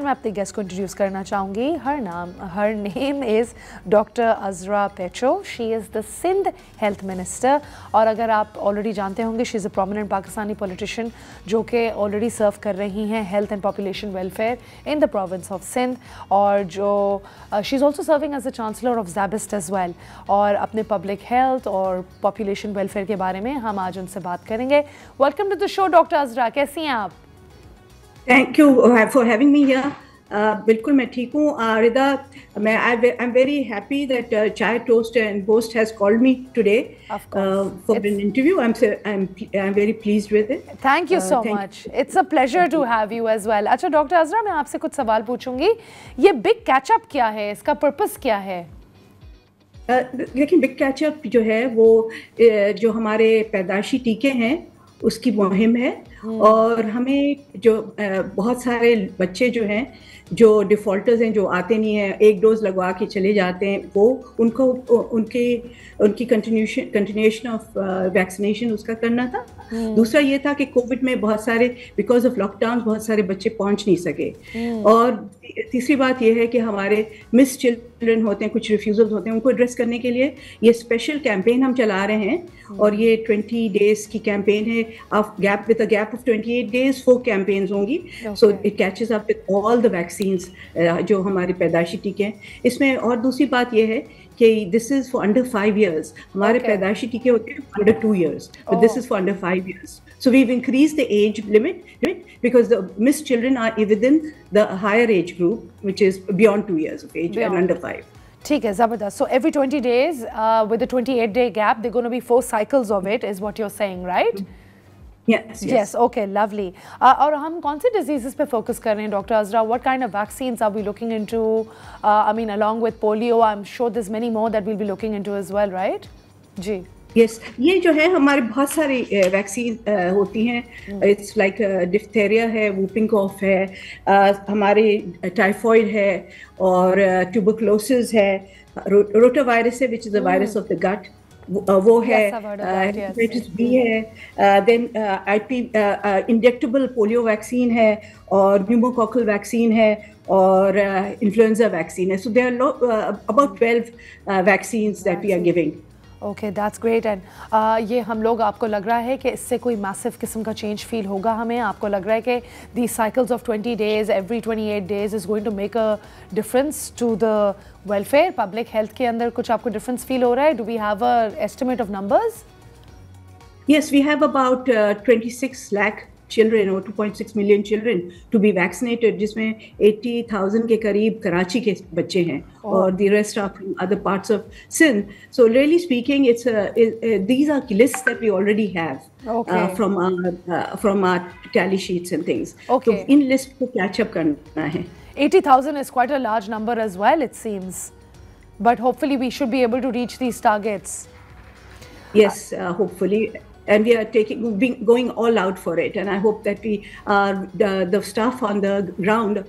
मैं अपने गेस्ट को इंट्रोड्यूस करना चाहूँगी. Her name is doctor Azra Petro. She is the Sindh health minister. और अगर आप ऑलरेडी जानते होंगे, she is a prominent Pakistani politician जो कि ऑलरेडी सर्व कर रही हैं health and population welfare in the province of Sindh. और जो she is also serving as the chancellor of Zabist as well. और अपने पब्लिक हेल्थ और पॉपुलेशन वेलफेयर के बारे में हम आज उनसे बात करेंगे. Welcome to the show doctor Azra. कैसी हैं आप? Thank you for having me here. बिल्कुल मैं ठीक हूँ Rida. I am very happy that chai toast and host has called me today for an interview. I am very pleased with it. Thank you so much. It's a pleasure to have you as well. अच्छा doctor Azra, मैं आपसे कुछ सवाल पूछूंगी. ये big catch up क्या है? इसका पर्पस क्या है? लेकिन बिग कैचअप जो है वो जो हमारे पैदाइशी टीके हैं उसकी मुहिम है. और हमें जो बहुत सारे बच्चे जो हैं जो डिफ़ॉल्टर्स हैं, जो आते नहीं हैं, एक डोज लगवा के चले जाते हैं, वो उनकी कंटिन्यूएशन ऑफ वैक्सीनेशन उसका करना था. दूसरा ये था कि कोविड में बहुत सारे बिकॉज ऑफ लॉकडाउन बहुत सारे बच्चे पहुंच नहीं सके. और तीसरी बात ये है कि हमारे मिस चिल्ड्रन होते हैं, कुछ रिफ्यूजल्स होते हैं, उनको एड्रेस करने के लिए ये स्पेशल कैंपेन हम चला रहे हैं. और ये 20 डेज की कैंपेन है. With a gap of 28 days 4 campaigns होंगी. So it catches up with all the vaccines जो हमारे पैदाइशी टीके हैं. इसमें और दूसरी बात ये है कि this is for under 5 years. हमारे पैदाइशी टीके होते हैं under 2 years, but this is for under 5 years. So we've increased the age limit because the missed children are within the higher age group, which is beyond 2 years of age and under 5. ठीक है, ज़बरदस्त. So every 20 days with a 28-day gap, there are going to be 4 cycles of it, is what you're saying, right? Yes. Okay, lovely. और हम कौन सी diseases पे focus कर रहे हैं doctor Azra? What kind of vaccines are we looking into? I mean, along with polio, I'm sure there's many more that we'll be looking into as well, right? Ji. Yes, ये जो है हमारे बहुत सारी वैक्सीन होती हैं. इट्स लाइक डिफ्थेरिया है, whooping cough है, हमारे टाइफॉइड है, और ट्यूबरकुलोसिस है, रोटावायरस है which is the virus of the gut, वो है, हेपेटाइटिस बी है, देन इंजेक्टेबल पोलियो वैक्सीन है, और न्यूमोकॉकल वैक्सीन है, और इन्फ्लुएंजा वैक्सीन है. So there are about 12 vaccines that we are giving. Okay, that's great. And ये हम लोग, आपको लग रहा है कि इससे कोई मैसिव किस्म का चेंज फील होगा हमें? आपको लग रहा है कि the cycles of 20 days every 28 days is going to make a difference to the welfare, public health के अंदर कुछ आपको डिफरेंस फील हो रहा है? Do we have a estimate of numbers? Yes, we have about 26 lakh children or 2.6 million children to be vaccinated, जिसमें 80,000 के करीब कराची के बच्चे हैं, और the rest are from other parts of Sindh. So really speaking, these are lists that we already have from our tally sheets and things. So in list को catch up करना है. 80,000 is quite a large number as well, it seems. But hopefully we should be able to reach these targets. Yes, hopefully. And we are going all out for it. And I hope that the staff on the ground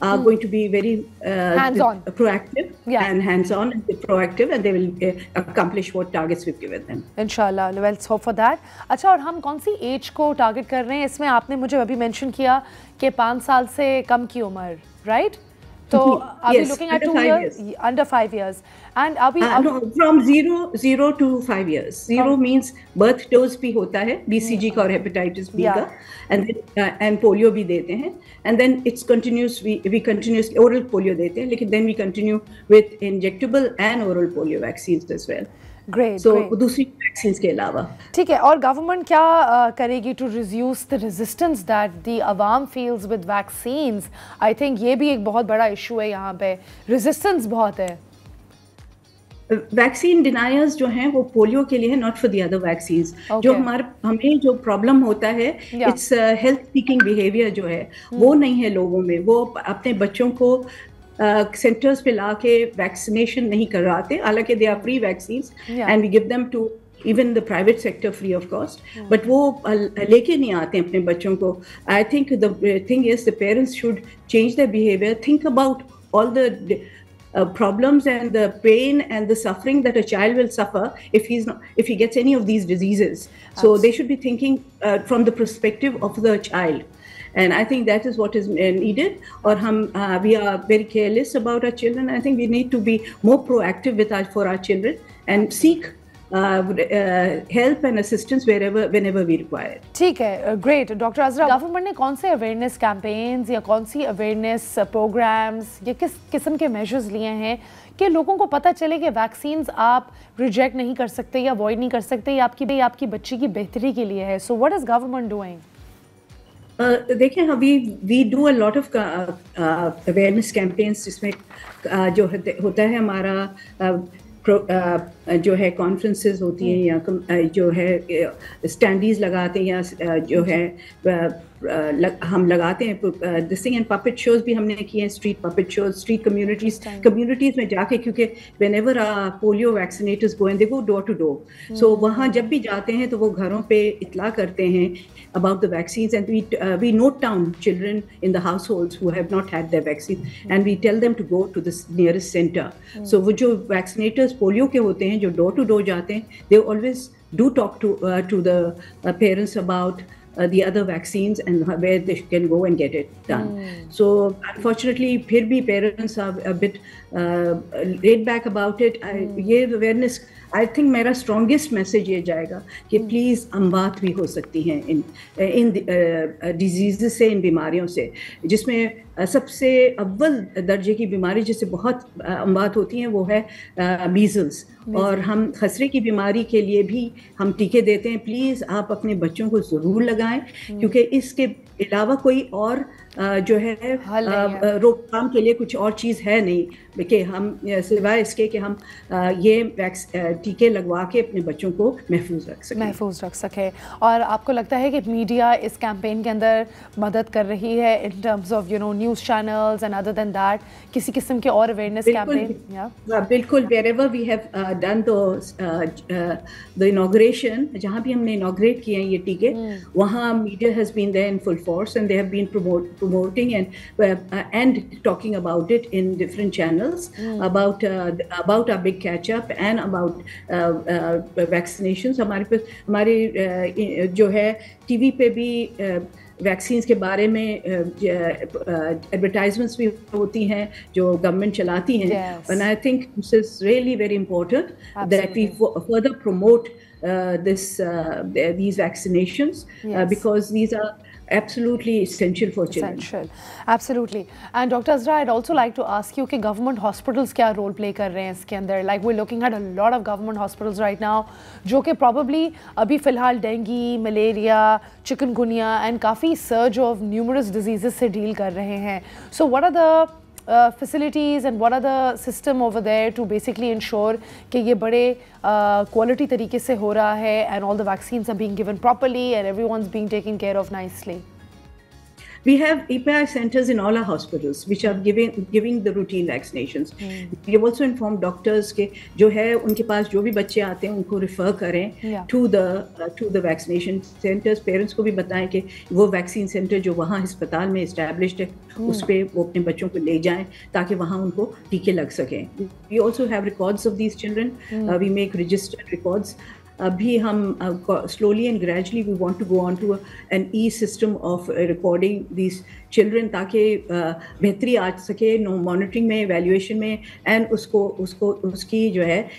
are going to be very hands-on, proactive, and hands-on and proactive, and they will accomplish what targets we've given them. Inshallah, let's hope for that. अच्छा, और हम कौन सी as को target कर रहे हैं? इसमें आपने मुझे अभी मेंशन किया कि 5 साल से कम की उम्र, right? So are we looking at 2 years? Under 5 years. And are we no, from 0 to 5 years. 0 means birth dose भी होता है, BCG का और hepatitis B का, and then and polio भी देते हैं, and then it's continuous. We continuously oral polio देते हैं, लेकिन then we continue with injectable and oral polio vaccines as well. Great. So दूसरी वैक्सीन्स के अलावा. ठीक है. और गवर्नमेंट क्या करेगी to reduce the resistance that the अवाम feels with vaccines? I think ये भी एक बहुत बड़ा इशू है यहाँ पे. रेजिस्टेंस बहुत है. वैक्सीन डिनायर्स जो हैं वो पोलियो के लिए है, not for the other vaccines. जो हमें जो प्रॉब्लम होता है, इट्स हेल्थ सीकिंग बिहेवियर जो है, वो नहीं है लोगों में. वो अपने बच्चों को सेंटर्स पे ला के वैक्सीनेशन नहीं करवाते, हालांकि they are free vaccines and we give them to even the private sector free of cost, but वो लेके नहीं आते अपने बच्चों को. I think the thing is the parents should change their behavior, think about all the problems and the pain and the suffering that a child will suffer if he gets any of these diseases. So they should be thinking from the perspective of the child. and I think that is what is needed. और हम we are very careless about our children. I think we need to be more proactive for our children and seek help and assistance whenever we require. ठीक है, great doctor Azra, government ने कौन से awareness campaigns या कौन सी awareness programmes या किस किस्म के मेजर्स लिए हैं कि लोगों को पता चले कि वैक्सीन्स आप रिजेक्ट नहीं कर सकते या अवॉइड नहीं कर सकते, या आपकी बच्ची की बेहतरी के लिए है? So what is government doing? देखिए, we do a lot of awareness campaigns, जिसमें जो होता है हमारा जो है कॉन्फ्रेंसेस होती हैं या जो है स्टैंडीज लगाते हैं या जो है हम लगाते हैं this thing, and puppet shows भी हमने किए हैं, street puppet shows, street communities में जाके, क्योंकि whenever polio vaccinators go and they go door to door, so वहाँ जब भी जाते हैं तो वो घरों पे इतला करते हैं about the vaccines, and we note down children in the households who have not had their vaccine, and we tell them to go to the nearest center. So वो जो vaccinators पोलियो के होते हैं जो डोर टू डोर जाते हैं, they always do talk to the parents about the other vaccines and where they can go and get it done. So unfortunately फिर भी parents are a bit laid back about it. ये awareness, I think मेरा strongest message ये जाएगा कि please अमवात भी हो सकती हैं इन diseases से, इन बीमारियों से, जिसमें सबसे अव्वल दर्जे की बीमारी जिससे बहुत अमवात होती हैं वो है मीजल्स, और हम खसरे की बीमारी के लिए भी हम टीके देते हैं। प्लीज़ आप अपने बच्चों को ज़रूर लगाएं, क्योंकि इसके अलावा कोई और जो है रोकथाम के लिए कुछ और चीज़ है नहीं कि हम सिवाय इसके कि हम ये टीके लगवा के अपने बच्चों को महफूज रख सकें। और आपको लगता है कि मीडिया इस कैंपेन के अंदर मदद कर रही है in terms of news channels and other than that, किसी किस्म के और अवेयरनेस कैंपेन? बिल्कुल, wherever we have done the inauguration, जहाँ भी हमने इनॉग्रेट किए हैं ये टीके, वहाँ media has been there in full force and they have been promoting and talking about it in different channels about our big catch up and about vaccinations. हमारे जो है टीवी पे भी वैक्सीन्स के बारे में एडवर्टाइजमेंट्स भी होती हैं जो गवर्नमेंट चलाती हैं, and I think this is really very important that we further promote these vaccinations because these are absolutely essential for children. Essential, absolutely. And Dr. Azra, I'd also like to ask you कि government hospitals क्या role play कर रहे हैं इसके अंदर? Like we're looking at a lot of government hospitals right now जो कि probably अभी फ़िलहाल डेंगी, मलेरिया, चिकनगुनिया and काफ़ी surge of numerous diseases से deal कर रहे हैं. So what are the facilities and what are the system over there to basically ensure कि ये बड़े quality तरीके से हो रहा है and all the vaccines are being given properly and everyone's being taken care of nicely? We have EPI centers in all our hospitals which are giving the routine vaccinations. We have also informed doctors के जो है उनके पास जो भी बच्चे आते हैं उनको refer करें to the vaccination centers. Parents को भी बताएं कि वो vaccine center जो वहाँ अस्पताल में established है उस पे वो अपने बच्चों को ले जाएं ताकि वहाँ उनको टीके लग सकें. We also have records of these children. We make registered records. अभी हम slowly and gradually we want to go on to an e-system of recording these children ताकि बेहतरी आ सके मॉनिटरिंग में, evaluation में, and उसकी जो है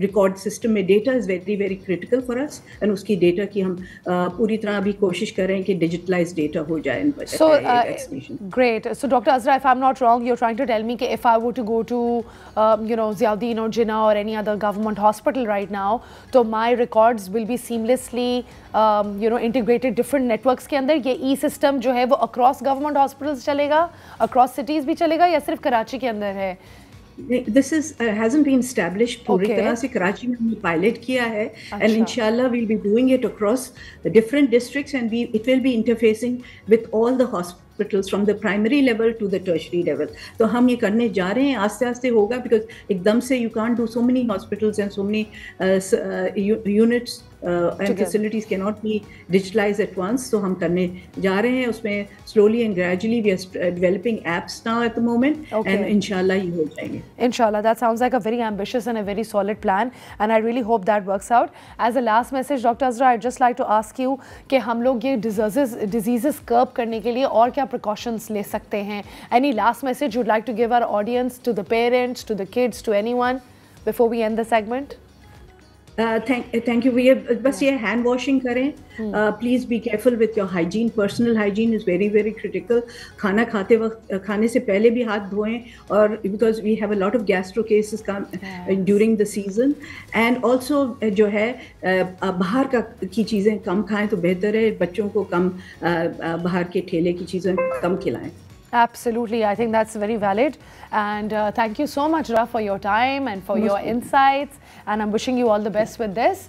रिकॉर्ड सिस्टम में data is very very critical for us, and उसकी डेटा की हम पूरी तरह अभी कोशिश कर रहे हैं कि डिजिटलाइज डेटा हो जाए. So great. So Dr. Azra, if I'm not wrong, you're trying to tell me that if I were to go to Ziauddin or Jinnah or any other government hospital right now, तो my records will be seamlessly integrated different networks के अंदर. ये e-system जो है वो across government hospitals चलेगा, across cities भी चलेगा, या सिर्फ कराची के अंदर है? This hasn't been established. पूरी तरह से कराची में हमने पायलट किया है, and inshallah we'll be doing it across the different districts, and it will be interfacing with all the hospitals from the primary level to the tertiary level. तो हम ये करने जा रहे हैं, आस्ते आस्ते होगा, बिकॉज एकदम से you can't do so many hospitals and so many units and facilities cannot be digitalized at once. So हम करने जा रहे हैं उसमें slowly and gradually. We are developing apps now at the moment, and inshallah ये हो जाएंगे. Inshallah, that sounds like a very ambitious and a very solid plan, and I really hope that works out. As a last message, Dr. Azra, I'd just like to ask you कि हम लोग ये diseases curb करने के लिए और क्या precautions ले सकते हैं? Any last message you'd like to give our audience, to the parents, to the kids, to anyone before we end the segment? Thank you. बस ये हैंड वॉशिंग करें, please be careful with your hygiene. Personal hygiene is very very critical. खाना खाते वक्त, खाने से पहले भी हाथ धोएं, और because we have a lot of gastro cases during the season. And also जो है बाहर की चीज़ें कम खाएं तो बेहतर है. बच्चों को कम बाहर के ठेले की चीज़ें कम खिलाएं. Absolutely, I think that's very valid, and thank you so much, Ra, for your time and for your insights, and I'm wishing you all the best with this.